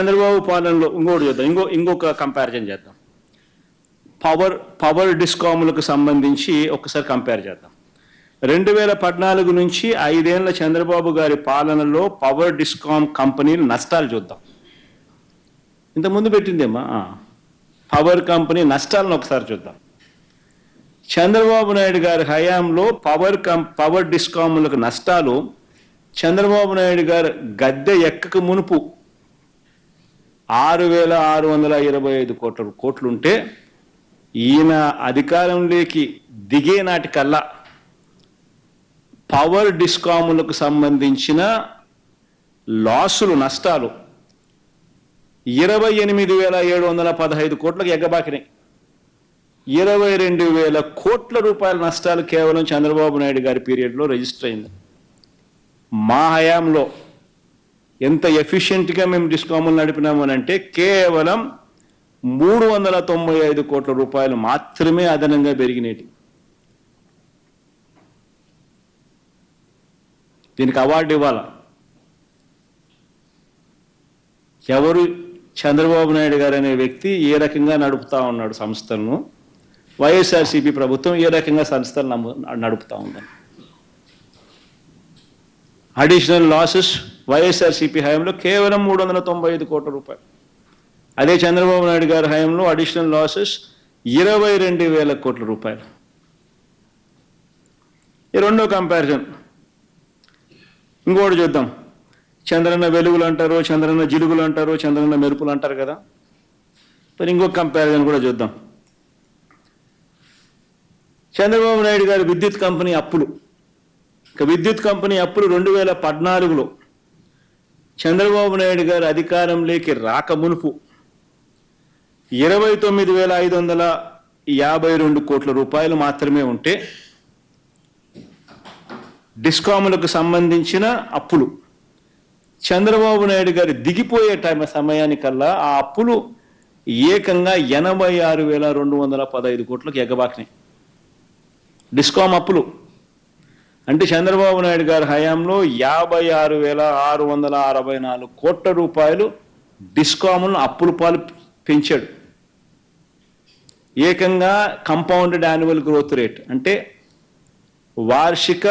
చంద్రబాబు పాలనలో ఇంకోటి చేద్దాం, ఇంకొక కంపారిజన్ చేద్దాం. పవర్ డిస్కాములకు సంబంధించి ఒకసారి కంపేర్ చేద్దాం. 2014 నుంచి 5 ఏళ్ల చంద్రబాబు గారి పాలనలో పవర్ డిస్కామ్ కంపెనీలు నష్టాలు చూద్దాం. ఇంతకుముందు పెట్టిందేమా పవర్ కంపెనీ నష్టాలను ఒకసారి చూద్దాం. చంద్రబాబు నాయుడు గారి హయాంలో పవర్ డిస్కాములకు నష్టాలు చంద్రబాబు నాయుడు గారు గద్దె ఎక్కక మునుపు 6,625 కోట్లుంటే ఈయన అధికారంలోకి దిగే నాటికల్లా పవర్ డిస్కాములకు సంబంధించిన నష్టాలు 28,715 కోట్లకు ఎగ్గబాకినాయి. 22,000 కోట్ల రూపాయల నష్టాలు కేవలం చంద్రబాబు నాయుడు గారి పీరియడ్లో రిజిస్టర్ అయింది. మా హయాంలో ఎంత ఎఫిషియెంట్గా మేము డిస్కాములు నడిపినాము అంటే కేవలం 395 కోట్ల రూపాయలు మాత్రమే అదనంగా పెరిగినేటి. దీనికి అవార్డు ఇవ్వాలా? ఎవరు? చంద్రబాబు నాయుడు గారు అనే వ్యక్తి ఏ రకంగా నడుపుతా ఉన్నాడు సంస్థలను, వైఎస్ఆర్సీపీ ప్రభుత్వం ఏ రకంగా సంస్థలు నడుపుతా ఉందని. అడిషనల్ లాసెస్ వైఎస్ఆర్సీపీ హయాంలో కేవలం 395 కోట్ల రూపాయలు. అదే చంద్రబాబు నాయుడు గారి హయాంలో అడిషనల్ లాసెస్ 22,000 కోట్ల రూపాయలు. ఈ రెండో కంపారిజన్ ఇంకోటి చూద్దాం. చంద్రన్న వెలుగులు అంటారు, చంద్రన్న జిలుగులు అంటారు, చంద్రన్న మెరుపులు అంటారు కదా. మరి ఇంకొక కంపారిజన్ కూడా చూద్దాం. చంద్రబాబు నాయుడు గారి విద్యుత్ కంపెనీ అప్పులు 2014లో చంద్రబాబు నాయుడు గారు అధికారంలోకి రాక మునుపు 29,552 కోట్ల రూపాయలు మాత్రమే ఉంటే డిస్కాములకు సంబంధించిన అప్పులు చంద్రబాబు నాయుడు గారు దిగిపోయే సమయానికల్లా ఆ అప్పులు ఏకంగా 86,215 కోట్లకు ఎగబాకినాయి. డిస్కామ్ అప్పులు అంటే చంద్రబాబు నాయుడు గారి హయాంలో 56,664 కోట్ల రూపాయలు డిస్కాములను అప్పుల పాలు పెంచాడు. ఏకంగా కంపౌండెడ్ యాన్యువల్ గ్రోత్ రేట్ అంటే వార్షిక